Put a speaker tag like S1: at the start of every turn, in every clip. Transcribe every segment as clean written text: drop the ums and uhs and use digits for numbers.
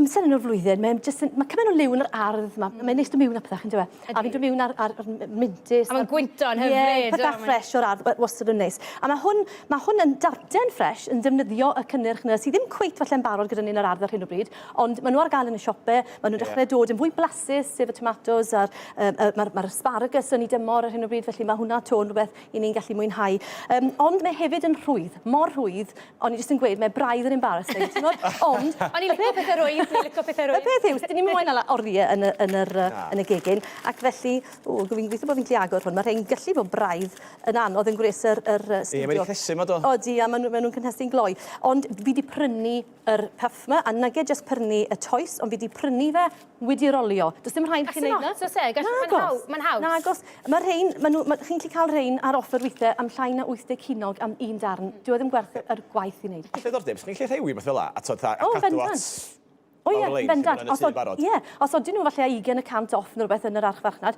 S1: amser yn o'r flwyddyn, mae cymaint o liw yn yr ardd yma. Mae'n neis dod mewn â pethau, chi'n dweud. A fi'n dod mewn ar mintys.
S2: A mae'n gwynto'n hyfryd.
S1: Ie, pethau ffres o'r ardd, wastad yn neis. A mae hwn yn darten ffres yn defnyddio y cynnyrch yna, sydd ddim cweit falle'n barod gyda ni'n yr ardd ar hyn o bryd, ond maen nhw ar gael yn y siope, maen nhw'n dechrau dod yn fwy blasus, sef y tomatos, mae'r asparagus yn ei dymor ar hyn o bryd, felly mae hwnna tôn rhywbeth i ni'n gallu mwynhau. Ond mae hefyd yn rhwydd, mor rhwydd, ond i jyst yn gweud, mae braidd yn embarrassing, ond... Ond
S2: i'n licio pethau rhwydd, ni'n licio pethau rhwydd.
S1: Y peth yw, dyn ni'n moyn ala oriau yn y gegin, ac felly, fi'n gweithio bod fi'n gallu agor hwn, mae rhain gallu bod braidd yn anodd yn gwres yr studio.
S3: Ie, mae'n cynhesu ma do.
S1: Odi, a maen nhw'n cynhesu'n gloi. Ond fi wedi prynu yr puff ma, a nag e jyst prynu y toes, ond fi wedi prynu fe wedi rolio. Does dim rhaid chi'n neud na? Mae'n haws. Nagos. Mae rhain, chi'n gallu cael rhain ar offer weithiau am llai na 80 cinog am un darn. Dwi ddim gwerth yr gwaith i wneud.
S3: Lle ddordeb, chi'n gallu rhewi beth fel la? A cadw at...
S1: O ie, bendant. Os oedden nhw falle 20% off neu rhywbeth yn yr archfarchnad,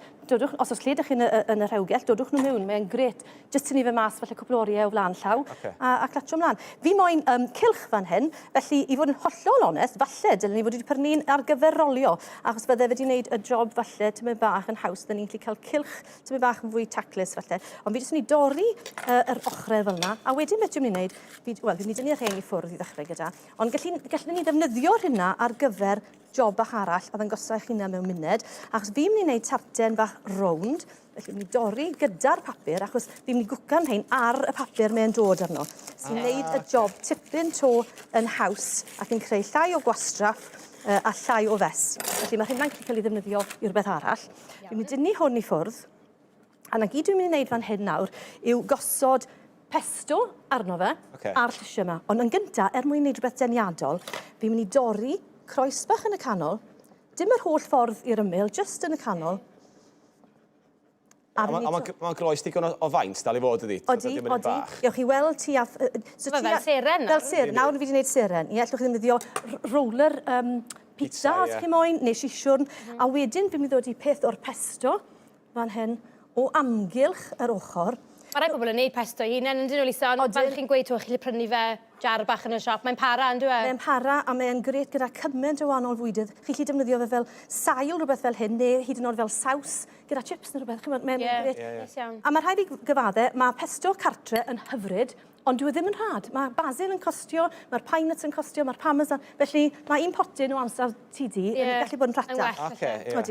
S1: os lledych chi'n yn y rhewgell, dodwch nhw mewn, mae'n gret. Jyst tynnu fe mas falle cwpl oriau o flaen llaw a clatio ymlaen. Fi moyn cilch fan hyn, felly i fod yn hollol onest, falle dylen ni fod wedi prynu'n ar gyfer rolio, achos bydde wedi gwneud y job falle tymed bach yn haws, dylen ni'n gallu cael cilch tymed bach yn fwy taclus falle. Ond fi jyst yn ei dorri yr ochrau fel yna, a wedyn beth dwi'n wneud, wel, fi'n mynd i rhain i ffwrdd i ddechrau gyda, ond gallwn ni ddefnyddio hynna ar gyfer job bach arall a ddangosau chi yna mewn munud, achos fi'n mynd i wneud tarten bach rownd, felly mynd i dorri gyda'r papur, achos fi'n mynd i gwcan rhain ar y papur mae'n dod arno, sy'n wneud y job tipyn to yn haws ac yn creu llai o gwastraff a llai o fes. Felly mae hynna'n cael ei ddefnyddio i rhywbeth arall. Fi'n mynd i dynnu hwn i ffwrdd, a na gyd dwi'n mynd i wneud fan hyn nawr yw gosod pesto arno fe a'r llysiau yma. Ond yn gyntaf, mwyn wneud rhywbeth deniadol, fi'n mynd i dorri croes bach yn y canol, dim yr holl ffordd i'r ymyl, just yn y canol.
S3: A mae'n groes digon o faint dal i fod ydi?
S1: Odi. Gewch chi weld ti...
S2: Fel seren?
S1: Fel seren. Nawr fi wedi gwneud seren. Ie, allwch chi ddefnyddio roller pizza, os chi moyn, neu sisiwrn. A wedyn fi'n mynd i ddod i peth o'r pesto, fan hyn, o amgylch yr ochr.
S2: Mae rai pobl yn gwneud pesto i hunain, yn dyn nhw Lisa, ond fel chi'n gweud, chi'n gallu prynu fe jar bach yn y siop. Mae'n para, yn dwi?
S1: Mae'n para, a mae'n gret gyda cymaint o wahanol fwydydd. Chi'n gallu defnyddio fe fel sail rhywbeth fel hyn, neu hyd yn oed fel saws gyda chips neu rhywbeth. Mae'n gret. A mae rhaid i gyfaddau, mae pesto cartre yn hyfryd, ond dwi ddim yn rhad. Mae basil yn costio, mae'r pine nuts yn costio, mae'r parmesan. Felly, mae un potyn o amser TD yn gallu bod yn rhatach.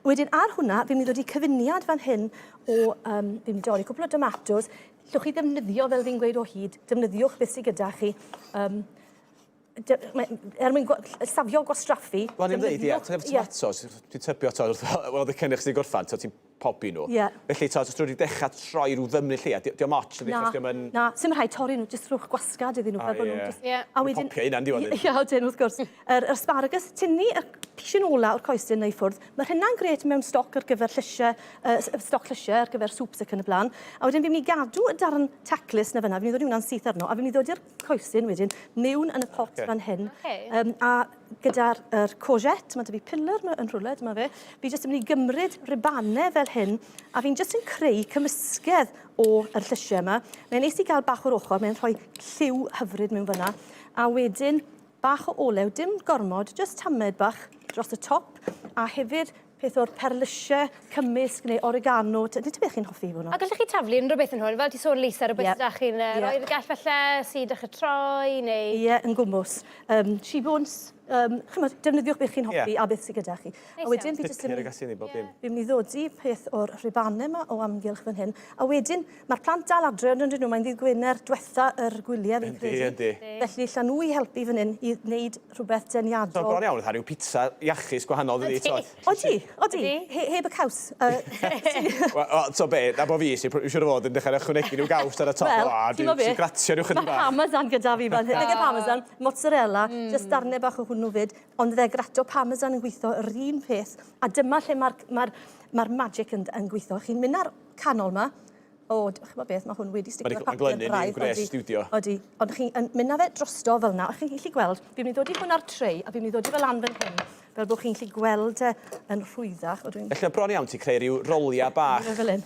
S1: Wedyn, ar hwnna, fi'n mynd i ddod i cyfuniad fan hyn o, fi'n mynd i dorri cwpl o tomatos. Llwch chi ddefnyddio, fel fi'n gweud o hyd, defnyddiwch beth sydd gyda chi. Mwyn safio gwastraffu.
S3: Wel, ni'n dweud, tomatos, ti'n tybio, wel, y cynnyrch sydd gorffan, ti'n pobi nhw. Felly, os drwy wedi dechrau troi rhyw ddymnu lle, diolch moch,
S1: na, sy'n rhaid torri nhw, jyst rhwch gwasgad iddyn nhw.
S3: Popio un diwedd.
S1: Ie, wedyn, wrth gwrs. Yr asparagus, tynnu y pisyn ola o'r coesyn neu ffwrdd. Mae hynna'n gret mewn stoc ar gyfer stoc llysiau, ar gyfer swps ac yn y blaen. A wedyn, fi'n mynd i gadw y darn taclus na fyna, fi'n mynd i ddod i hwnna'n syth arno, a fi'n mynd i ddod i'r coesyn wedyn, mewn yn y pot fan hyn. A gyda'r courgette, mae 'da fi pillar yn rhywle, dyma fe, fi jyst yn mynd i gymryd ribanau fel hyn, a fi'n jyst yn creu cymysgedd o'r llysiau yma. Mae'n neis i gael bach o'r ochr, mae'n rhoi lliw hyfryd mewn fyna, a wedyn bach o olew, dim gormod, jyst tamed bach dros y top, a hefyd peth o'r perlysiau, cymysg neu oregano. Nid beth chi'n hoffi hwnna?
S2: A gallech chi taflu unrhyw beth yn hwn, fel ti sôn Lisa, rhywbeth ydych chi'n roi'r gall falle sydd ych y troi, neu...
S1: Ie, yn gwmws. Shibwns, defnyddiwch beth chi'n hoffi a beth sydd gyda chi. A wedyn, fi'n mynd i ddod i peth o'r rhibanau yma o amgylch fan hyn. A wedyn, mae'r plant dal adre, ond nhw, mae'n ddydd Gwener diwetha yr gwyliau fi'n credu. Felly, llan nhw i helpu fan hyn i wneud rhywbeth deniadol.
S3: So'n bron iawn, ydych rhyw pizza iachus gwahanol ydi?
S1: Odi, heb y caws.
S3: So be, na bo fi sy'n siŵr o fod yn dechrau ychwanegu nhw gaws ar y top.
S1: Wel, ti'n
S3: sy'n gratio nhw chydig bach.
S1: Mae parmesan gyda fi fan hyn. Nag parmesan, mozzarella, jyst darnau bach o hwnnw fyd, ond dde grato parmesan yn gweithio yr un peth. A dyma lle mae'r magic yn gweithio. Chi'n mynd ar canol yma, chyma beth, mae hwn wedi stigio'r papur braidd. Odi, ond chi'n mynd â fe drosto fel yna, a chi'n gallu gweld, fi'n mynd i ddod i hwn ar trei, a fi'n mynd i ddod i fel lan fan hyn, fel bod chi'n gallu gweld yn rhwyddach.
S3: Felly bron iawn ti'n creu rhyw rolia bach.
S1: Fel hyn.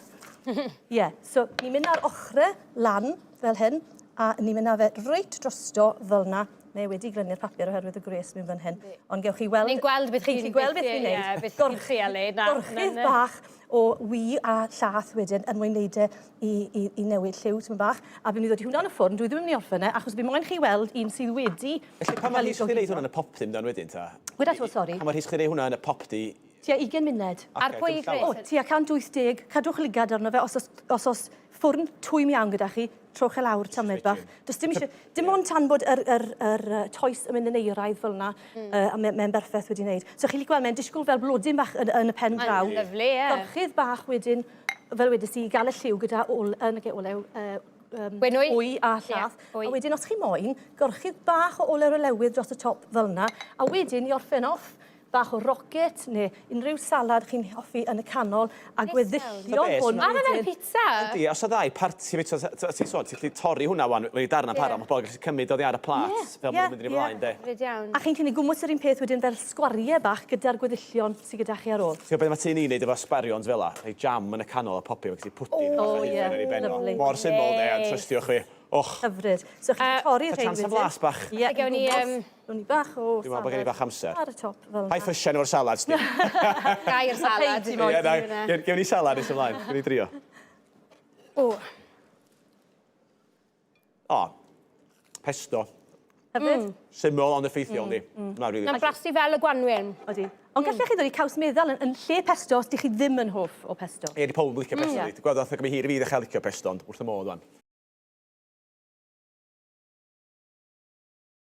S1: Ie, so ni'n mynd ar ochrau lan fel hyn, a ni'n mynd â fe reit drosto fel yna Mae wedi glynu'r papur oherwydd y gres mewn fan hyn. Ond gewch chi weld...
S2: Ni'n gweld beth chi'n
S1: wneud.
S2: Beth chi'n chrealu.
S1: Gorchudd bach o wy a llath wedyn yn wneud i newid lliw tym bach. A bydd ni ddod i hwnna yn y ffwrn, dwi ddim yn mynd i orffen achos bydd moyn chi weld un sydd wedi...
S3: Felly, pan mae'r hys chdi wneud hwnna yn y popdi dan wedyn, ta?
S1: Gweda to, sori.
S3: Pan mae'r hys chdi wneud hwnna yn y popdi...
S1: Tia 20 munud.
S2: Ar pwy gres?
S1: O, tia 180, cadwch ligad arno fe, os oes ffwrn twym iawn gyda chi, trowch e lawr tamed bach. Dim ond tan bod yr toes yn mynd yn eiraidd fel yna, a mae'n berffaith wedi wneud. So chi'n gweld, mae'n disgwyl fel blodyn bach yn y pen draw.
S2: Mae'n lyflu, ie.
S1: Gorchudd bach wedyn, fel wedys i, gael y lliw gyda olew, wy a llath. A wedyn, os chi moyn, gorchudd bach o olew olewydd dros y top fel yna, a wedyn i orffen off bach o rocket neu unrhyw salad chi'n hoffi yn y canol a gweddillio hwn.
S2: A mae'n pizza?
S3: Ydy, os o ddau parti, ti'n sôn, ti'n gallu torri hwnna wan, wedi darna para, mae bobl gallu cymryd oddi ar y plat, fel mae'n mynd i'r blaen, de.
S1: A chi'n cynnig gwmwys yr un peth wedyn fel sgwariau bach gyda'r gweddillion sydd gyda chi ar ôl.
S3: Ti'n beth mae ti'n ei wneud efo sbarions fel la, ei jam yn y canol a popio, felly pwdin.
S1: O, ie,
S3: mor syml, de, a trystiwch fi. Och.
S1: Hyfryd. So chi'n torri'r rhain
S3: wedyn. Flas bach.
S2: Ie, gewn ni...
S1: Gewn ni bach o salad.
S3: Dwi'n meddwl bod gen i bach amser.
S1: Ar y top, fel yna.
S3: Hai ffysian efo'r salad, sti.
S2: Gair salad.
S3: Gewn ni salad nes ymlaen, gewn ni drio. O, pesto.
S1: Hyfryd.
S3: Syml ond effeithiol, di.
S2: Na'n brasi fel y gwanwyn.
S1: Odi. Ond gallech chi ddod i caws meddal yn lle pesto os di chi ddim yn hoff o pesto.
S3: Ie, di pob yn licio pesto. Gweld oedd o'n gymryd hir i fi ddechrau licio pesto, ond wrth y modd, wan.